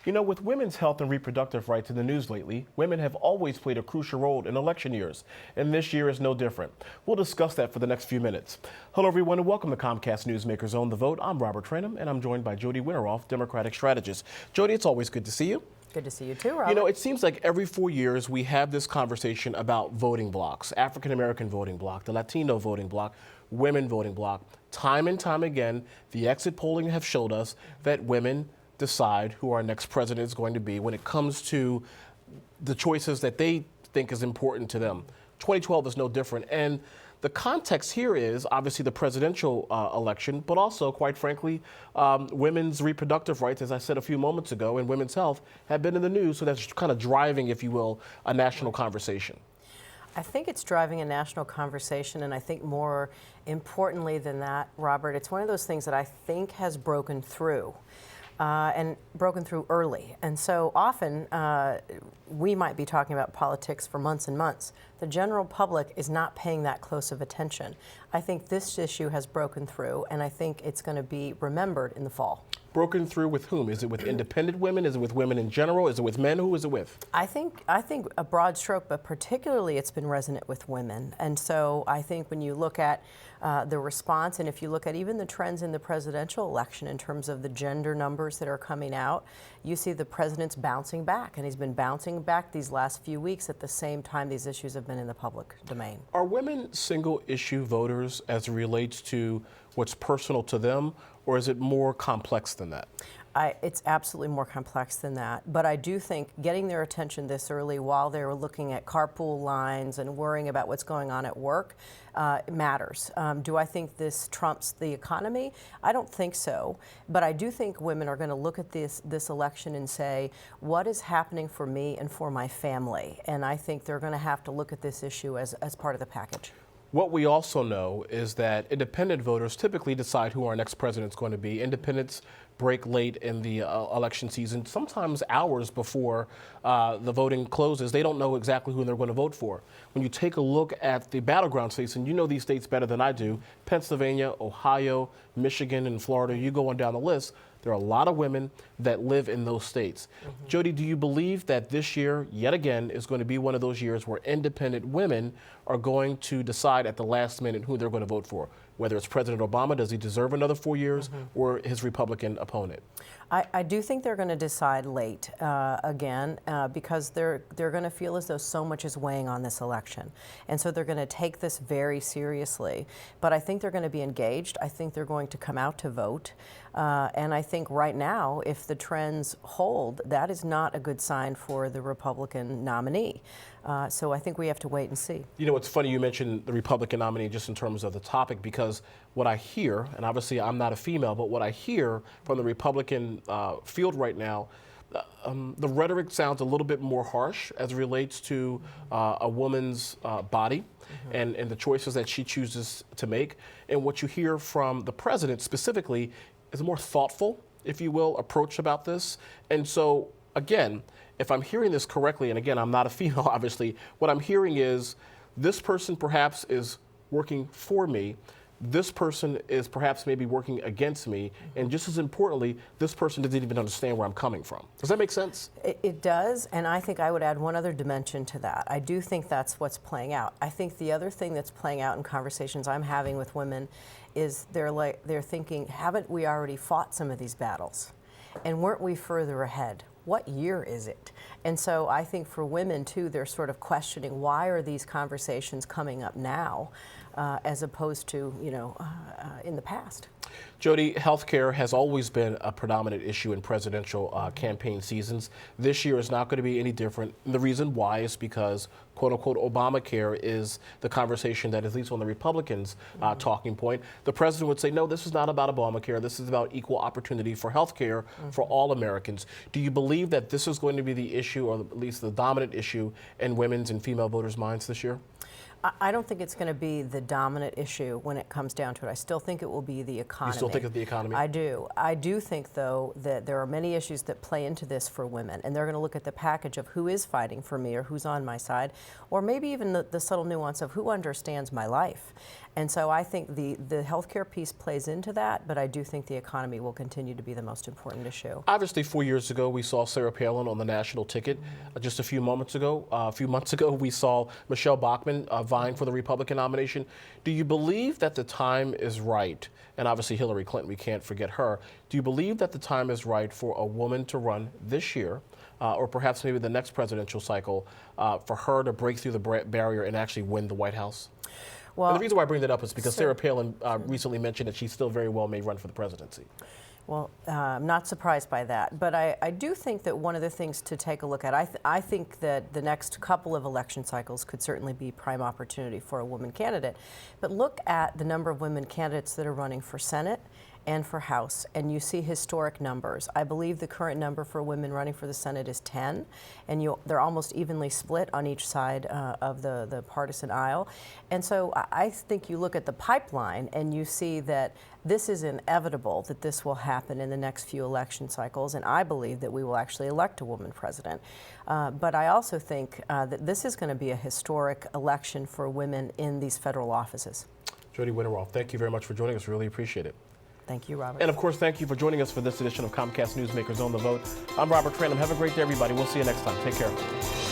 You know, with women's health and reproductive rights in the news lately, women have always played a crucial role in election years, and this year is no different. We'll discuss that for the next few minutes. Hello, everyone, and welcome to Comcast Newsmakers On the Vote. I'm Robert Trenham, and I'm joined by JoDee Winterhof, Democratic strategist. JoDee, it's always good to see you. Good to see you too, Robert. You know, it seems like every 4 years we have this conversation about voting blocks, African-American voting bloc, the Latino voting bloc, women voting bloc. Time and time again, the exit polling have showed us that women decide who our next president is going to be when it comes to the choices that they think is important to them. 2012 is no different. And the context here is obviously the presidential election, but also, quite frankly, women's reproductive rights, as I said a few moments ago, and women's health have been in the news. So that's kind of driving, if you will, a national conversation. I think it's driving a national conversation, and I think more importantly than that, Robert, it's one of those things that I think has broken through. And broken through early. And so often we might be talking about politics for months and months. The general public is not paying that close of attention. I think this issue has broken through, and I think it's going to be remembered in the fall. Broken through with whom? Is it with independent women? Is it with women in general? Is it with men? Who is it with? I think a broad stroke, but particularly it's been resonant with women. And so I think when you look at the response, and if you look at even the trends in the presidential election in terms of the gender numbers that are coming out, you see the president's bouncing back, and he's been bouncing back these last few weeks at the same time these issues have been in the public domain. Are women single issue voters as it relates to what's personal to them, or is it more complex than that? It's absolutely more complex than that. But I do think getting their attention this early while they're looking at carpool lines and worrying about what's going on at work matters. Do I think this trumps the economy? I don't think so. But I do think women are going to look at this election and say, what is happening for me and for my family? And I think they're going to have to look at this issue as part of the package. What we also know is that independent voters typically decide who our next president is going to be. Independents break late in the election season, sometimes hours before the voting closes. They don't know exactly who they're going to vote for. When you take a look at the battleground states, and you know these states better than I do, Pennsylvania, Ohio, Michigan, and Florida, you go on down the list, there are a lot of women that live in those states. JoDee, do you believe that this year, yet again, is going to be one of those years where independent women are going to decide at the last minute who they're going to vote for? Whether it's President Obama, does he deserve another 4 years, or his Republican opponent? I do think they're going to decide late again because they're going to feel as though so much is weighing on this election. And so they're going to take this very seriously. But I think they're going to be engaged. I think they're going to come out to vote. And I think right now, if the trends hold, that is not a good sign for the Republican nominee. So I think we have to wait and see. You know, it's funny you mentioned the Republican nominee just in terms of the topic, because what I hear, and obviously I'm not a female, but what I hear from the Republican field right now, the rhetoric sounds a little bit more harsh as it relates to a woman's body and the choices that she chooses to make. And what you hear from the president specifically is a more thoughtful, if you will, approach about this. And so, again, if I'm hearing this correctly, and again, I'm not a female, obviously, what I'm hearing is this person perhaps is working for me. This person is perhaps maybe working against me. And just as importantly, this person doesn't even understand where I'm coming from. Does that make sense? It does, and I think I would add one other dimension to that. I do think that's what's playing out. I think the other thing that's playing out in conversations I'm having with women is they're thinking, haven't we already fought some of these battles? And weren't we further ahead? What year is it? And so I think for women, too, they're sort of questioning, why are these conversations coming up now as opposed to, in the past? JoDee, healthcare has always been a predominant issue in presidential campaign seasons. This year is not going to be any different. And the reason why is because, quote unquote, Obamacare is the conversation that is at least on the Republicans' talking point. The president would say, no, this is not about Obamacare. This is about equal opportunity for healthcare for all Americans. Do you believe that this is going to be the issue, or at least the dominant issue, in women's and female voters' minds this year? I don't think it's going to be the dominant issue when it comes down to it. I still think it will be the economy. You still think of the economy? I do. I do think, though, that there are many issues that play into this for women, and they're going to look at the package of who is fighting for me or who's on my side, or maybe even the subtle nuance of who understands my life. And so I think the healthcare piece plays into that, but I do think the economy will continue to be the most important issue. Obviously, 4 years ago, we saw Sarah Palin on the national ticket. Just a few months ago, we saw Michelle Bachmann vying for the Republican nomination. Do you believe that the time is right? And obviously, Hillary Clinton, we can't forget her. Do you believe that the time is right for a woman to run this year, or perhaps maybe the next presidential cycle, for her to break through the barrier and actually win the White House? Well, and the reason why I bring that up is because Sarah Palin recently mentioned that she still very well may run for the presidency. Well, I'm not surprised by that, but I do think that one of the things to take a look at, I think that the next couple of election cycles could certainly be prime opportunity for a woman candidate. But look at the number of women candidates that are running for Senate and for House, and you see historic numbers. I believe the current number for women running for the Senate is 10, and they're almost evenly split on each side of the partisan aisle. And so I think you look at the pipeline and you see that this is inevitable, that this will happen in the next few election cycles, and I believe that we will actually elect a woman president. But I also think that this is going to be a historic election for women in these federal offices. JoDee Winterhof, thank you very much for joining us. Really appreciate it. Thank you, Robert. And of course, thank you for joining us for this edition of Comcast Newsmakers on the Vote. I'm Robert Tranum. Have a great day, everybody. We'll see you next time. Take care.